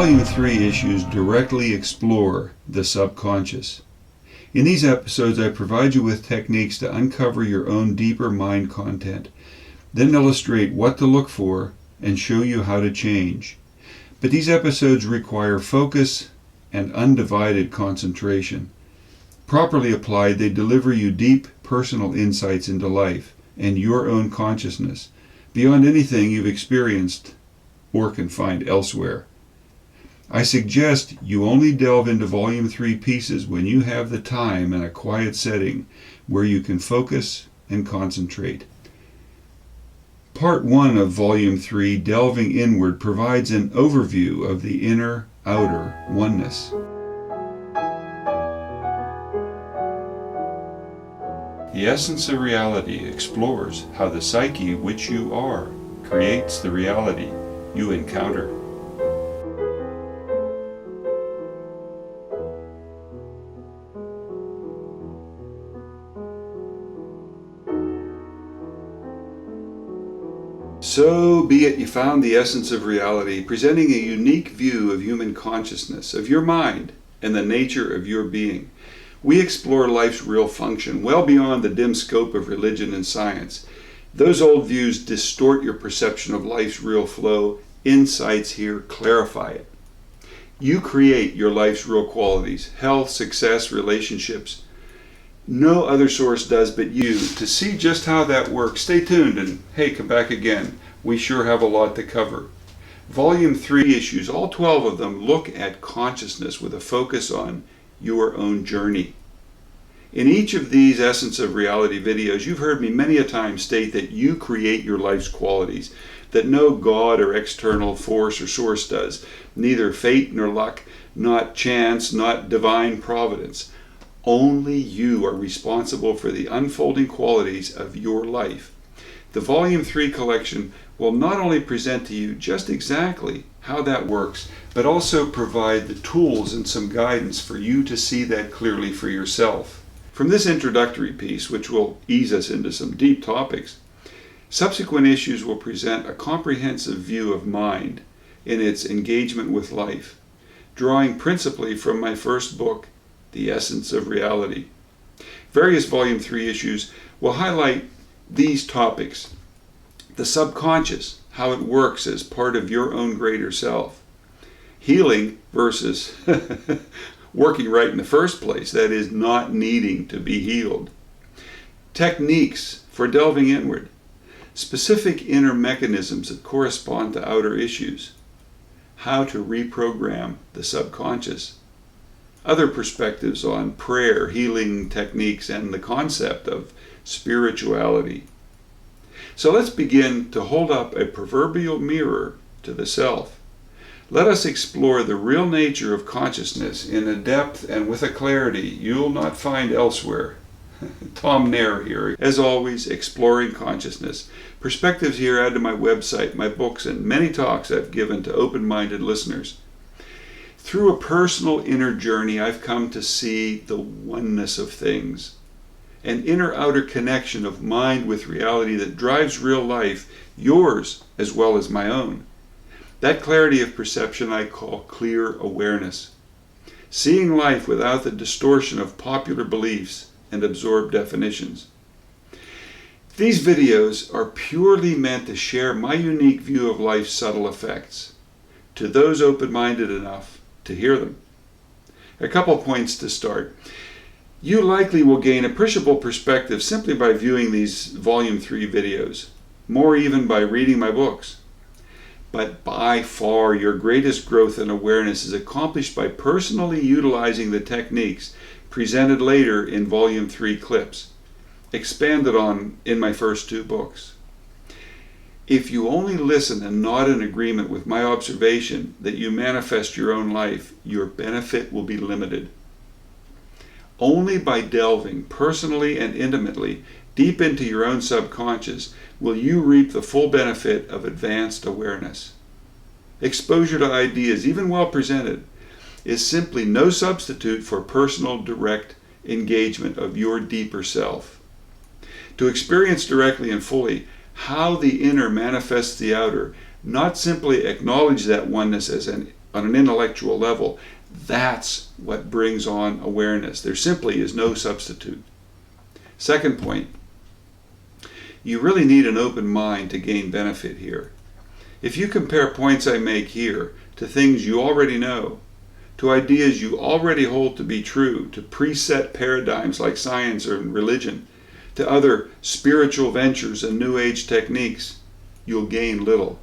Volume 3 issues directly explore the subconscious. In these episodes, I provide you with techniques to uncover your own deeper mind content, then illustrate what to look for and show you how to change. But these episodes require focus and undivided concentration. Properly applied, they deliver you deep personal insights into life and your own consciousness, beyond anything you've experienced or can find elsewhere. I suggest you only delve into Volume 3 pieces when you have the time and a quiet setting where you can focus and concentrate. Part 1 of Volume 3, Delving Inward, provides an overview of the inner-outer oneness. The Essence of Reality explores how the psyche which you are creates the reality you encounter. So be it, you found the Essence of Reality, presenting a unique view of human consciousness, of your mind, and the nature of your being. We explore life's real function, well beyond the dim scope of religion and science. Those old views distort your perception of life's real flow. Insights here clarify it. You create your life's real qualities: health, success, relationships. No other source does but you. To see just how that works, stay tuned and hey, come back again. We sure have a lot to cover. Volume 3 issues, all 12 of them, look at consciousness with a focus on your own journey. In each of these Essence of Reality videos, you've heard me many a time state that you create your life's qualities, that no God or external force or source does, neither fate nor luck, not chance, not divine providence. Only you are responsible for the unfolding qualities of your life. The Volume 3 collection will not only present to you just exactly how that works, but also provide the tools and some guidance for you to see that clearly for yourself. From this introductory piece, which will ease us into some deep topics, subsequent issues will present a comprehensive view of mind in its engagement with life, drawing principally from my first book, The Essence of Reality. Various Volume 3 issues will highlight these topics: the subconscious, how it works as part of your own greater self; healing versus working right in the first place, that is, not needing to be healed; techniques for delving inward; specific inner mechanisms that correspond to outer issues; how to reprogram the subconscious; other perspectives on prayer, healing techniques, and the concept of spirituality. So let's begin to hold up a proverbial mirror to the self. Let us explore the real nature of consciousness in a depth and with a clarity you'll not find elsewhere. Tom Nair here, as always, exploring consciousness. Perspectives here add to my website, my books, and many talks I've given to open-minded listeners. Through a personal inner journey, I've come to see the oneness of things, an inner-outer connection of mind with reality that drives real life, yours as well as my own. That clarity of perception I call clear awareness, seeing life without the distortion of popular beliefs and absorbed definitions. These videos are purely meant to share my unique view of life's subtle effects, to those open-minded enough to hear them. A couple points to start. You likely will gain appreciable perspective simply by viewing these Volume 3 videos, more even by reading my books. But by far your greatest growth and awareness is accomplished by personally utilizing the techniques presented later in Volume 3 clips, expanded on in my first 2 books. If you only listen and nod in agreement with my observation that you manifest your own life, your benefit will be limited. Only by delving personally and intimately deep into your own subconscious will you reap the full benefit of advanced awareness. Exposure to ideas, even well presented, is simply no substitute for personal, direct engagement of your deeper self. To experience directly and fully how the inner manifests the outer, not simply acknowledge that oneness as an on an intellectual level, that's what brings on awareness. There simply is no substitute. Second point, you really need an open mind to gain benefit here. If you compare points I make here to things you already know, to ideas you already hold to be true, to preset paradigms like science or religion, to other spiritual ventures and New Age techniques, you'll gain little.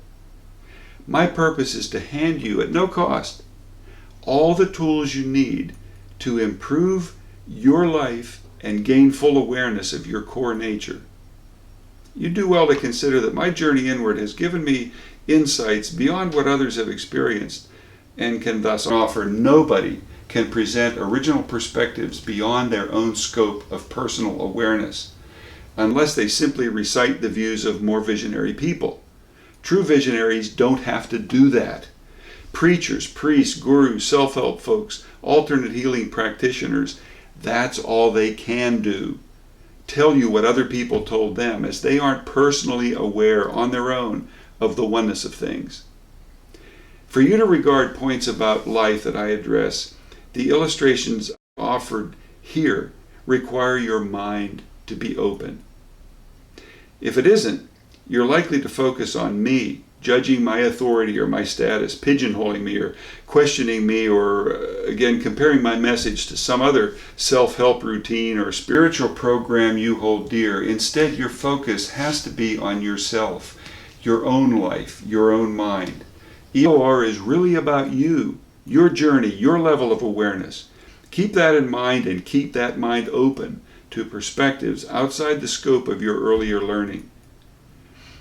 My purpose is to hand you, at no cost, all the tools you need to improve your life and gain full awareness of your core nature. You do well to consider that my journey inward has given me insights beyond what others have experienced, and can thus offer. Nobody can present original perspectives beyond their own scope of personal awareness, unless they simply recite the views of more visionary people. True visionaries don't have to do that. Preachers, priests, gurus, self-help folks, alternate healing practitioners, that's all they can do. Tell you what other people told them, as they aren't personally aware on their own of the oneness of things. For you to regard points about life that I address, the illustrations offered here require your mind to be open. If it isn't, you're likely to focus on me, judging my authority or my status, pigeonholing me or questioning me, or again comparing my message to some other self-help routine or spiritual program you hold dear. Instead, your focus has to be on yourself, your own life, your own mind. EoR is really about you, your journey, your level of awareness. Keep that in mind and keep that mind open to perspectives outside the scope of your earlier learning.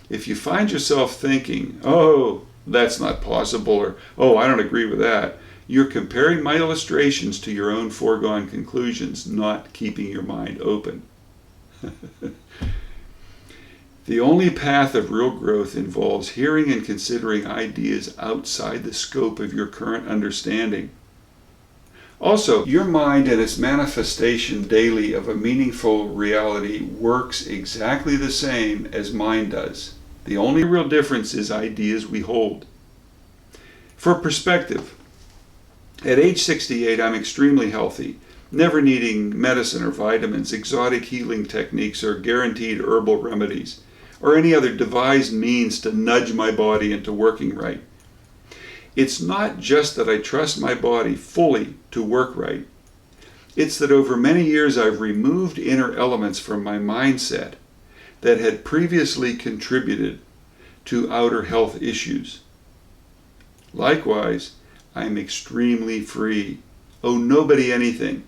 If you find yourself thinking, oh, that's not possible, or oh, I don't agree with that, you're comparing my illustrations to your own foregone conclusions, not keeping your mind open. The only path of real growth involves hearing and considering ideas outside the scope of your current understanding. Also, your mind and its manifestation daily of a meaningful reality works exactly the same as mine does. The only real difference is ideas we hold. For perspective, at age 68, I'm extremely healthy, never needing medicine or vitamins, exotic healing techniques, or guaranteed herbal remedies, or any other devised means to nudge my body into working right. It's not just that I trust my body fully to work right. It's that over many years I've removed inner elements from my mindset that had previously contributed to outer health issues. Likewise, I'm extremely free, owe nobody anything,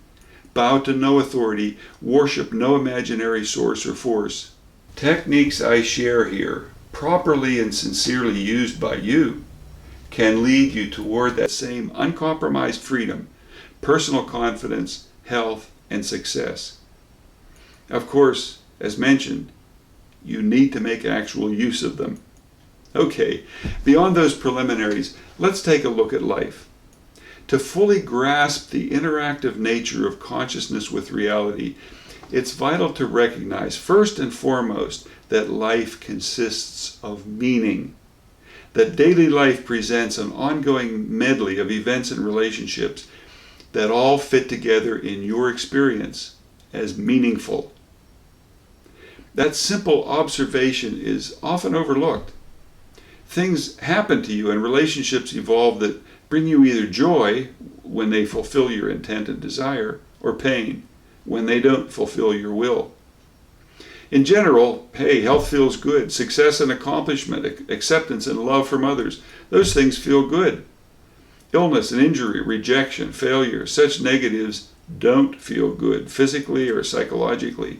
bow to no authority, worship no imaginary source or force. Techniques I share here, properly and sincerely used by you, can lead you toward that same uncompromised freedom, personal confidence, health, and success. Of course, as mentioned, you need to make actual use of them. Okay, beyond those preliminaries, let's take a look at life. To fully grasp the interactive nature of consciousness with reality, it's vital to recognize, first and foremost, that life consists of meaning. That daily life presents an ongoing medley of events and relationships that all fit together in your experience as meaningful. That simple observation is often overlooked. Things happen to you and relationships evolve that bring you either joy when they fulfill your intent and desire, or pain when they don't fulfill your will. In general, hey, health feels good. Success and accomplishment, acceptance and love from others, those things feel good. Illness and injury, rejection, failure, such negatives don't feel good, physically or psychologically.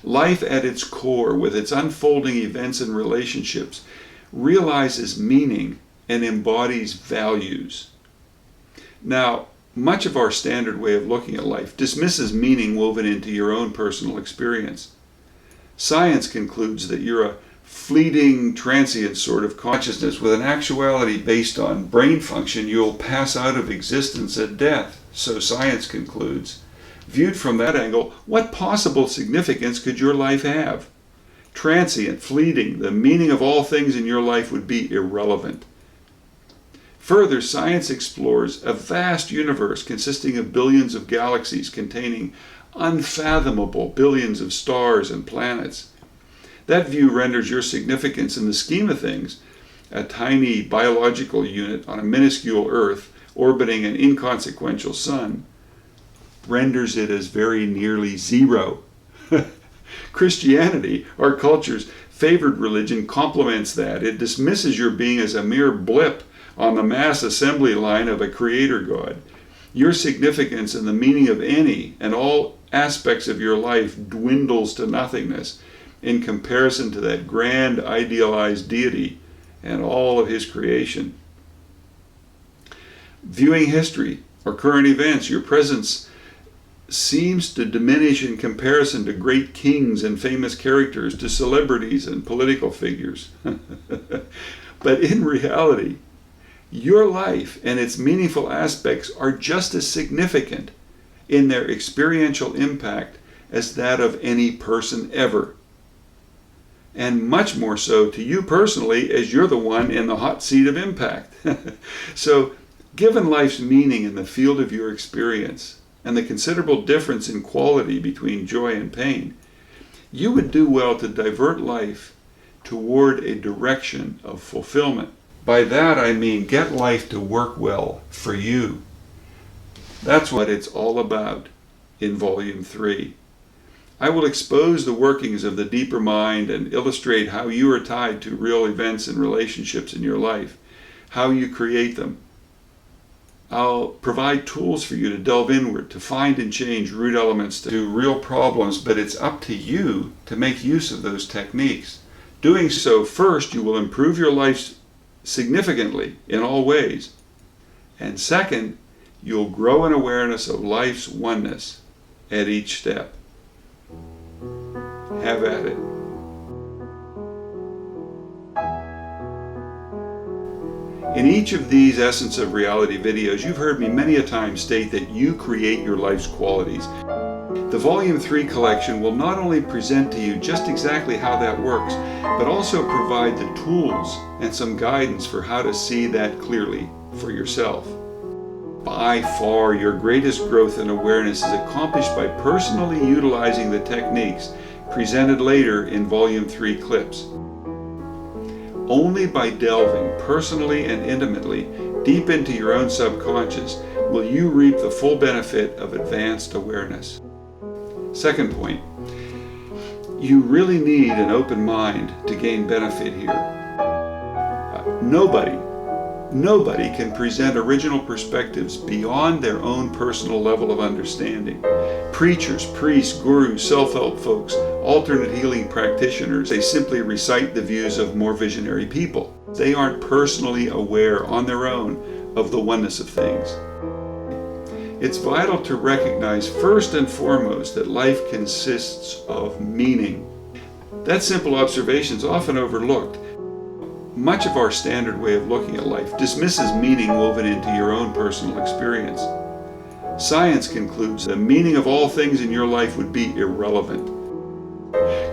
Life at its core, with its unfolding events and relationships, realizes meaning and embodies values. Now, much of our standard way of looking at life dismisses meaning woven into your own personal experience. Science concludes that you're a fleeting, transient sort of consciousness with an actuality based on brain function you'll pass out of existence at death, so science concludes. Viewed from that angle, what possible significance could your life have? Transient, fleeting, the meaning of all things in your life would be irrelevant. Further, science explores a vast universe consisting of billions of galaxies containing unfathomable billions of stars and planets. That view renders your significance in the scheme of things, a tiny biological unit on a minuscule Earth orbiting an inconsequential sun, renders it as very nearly zero. Christianity, our culture's favored religion, complements that. It dismisses your being as a mere blip on the mass assembly line of a creator God. Your significance and the meaning of any and all aspects of your life dwindles to nothingness in comparison to that grand idealized deity and all of his creation. Viewing history or current events, your presence seems to diminish in comparison to great kings and famous characters, to celebrities and political figures. But in reality, your life and its meaningful aspects are just as significant in their experiential impact as that of any person ever. And much more so to you personally, as you're the one in the hot seat of impact. So, given life's meaning in the field of your experience and the considerable difference in quality between joy and pain, you would do well to divert life toward a direction of fulfillment. By that I mean get life to work well for you. That's what it's all about in Volume 3. I will expose the workings of the deeper mind and illustrate how you are tied to real events and relationships in your life, how you create them. I'll provide tools for you to delve inward, to find and change root elements to real problems, but it's up to you to make use of those techniques. Doing so, first, you will improve your life significantly in all ways. And second, you'll grow in awareness of life's oneness at each step. Have at it. In each of these Essence of Reality videos, you've heard me many a time state that you create your life's qualities. The Volume 3 collection will not only present to you just exactly how that works, but also provide the tools and some guidance for how to see that clearly for yourself. By far, your greatest growth and awareness is accomplished by personally utilizing the techniques presented later in Volume 3 clips. Only by delving personally and intimately deep into your own subconscious will you reap the full benefit of advanced awareness. Second point, you really need an open mind to gain benefit here. Nobody can present original perspectives beyond their own personal level of understanding. Preachers, priests, gurus, self-help folks, alternate healing practitioners, they simply recite the views of more visionary people. They aren't personally aware on their own of the oneness of things. It's vital to recognize first and foremost that life consists of meaning. That simple observation is often overlooked. Much of our standard way of looking at life dismisses meaning woven into your own personal experience. Science concludes the meaning of all things in your life would be irrelevant.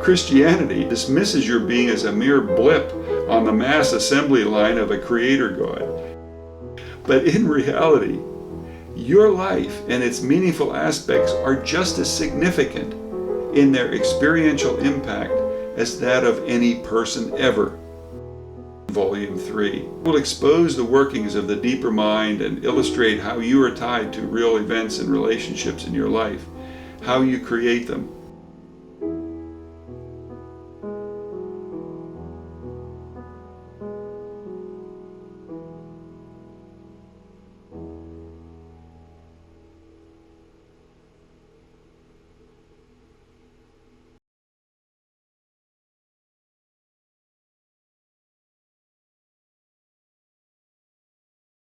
Christianity dismisses your being as a mere blip on the mass assembly line of a creator God. But in reality, your life and its meaningful aspects are just as significant in their experiential impact as that of any person ever. Volume 3 will expose the workings of the deeper mind and illustrate how you are tied to real events and relationships in your life, how you create them,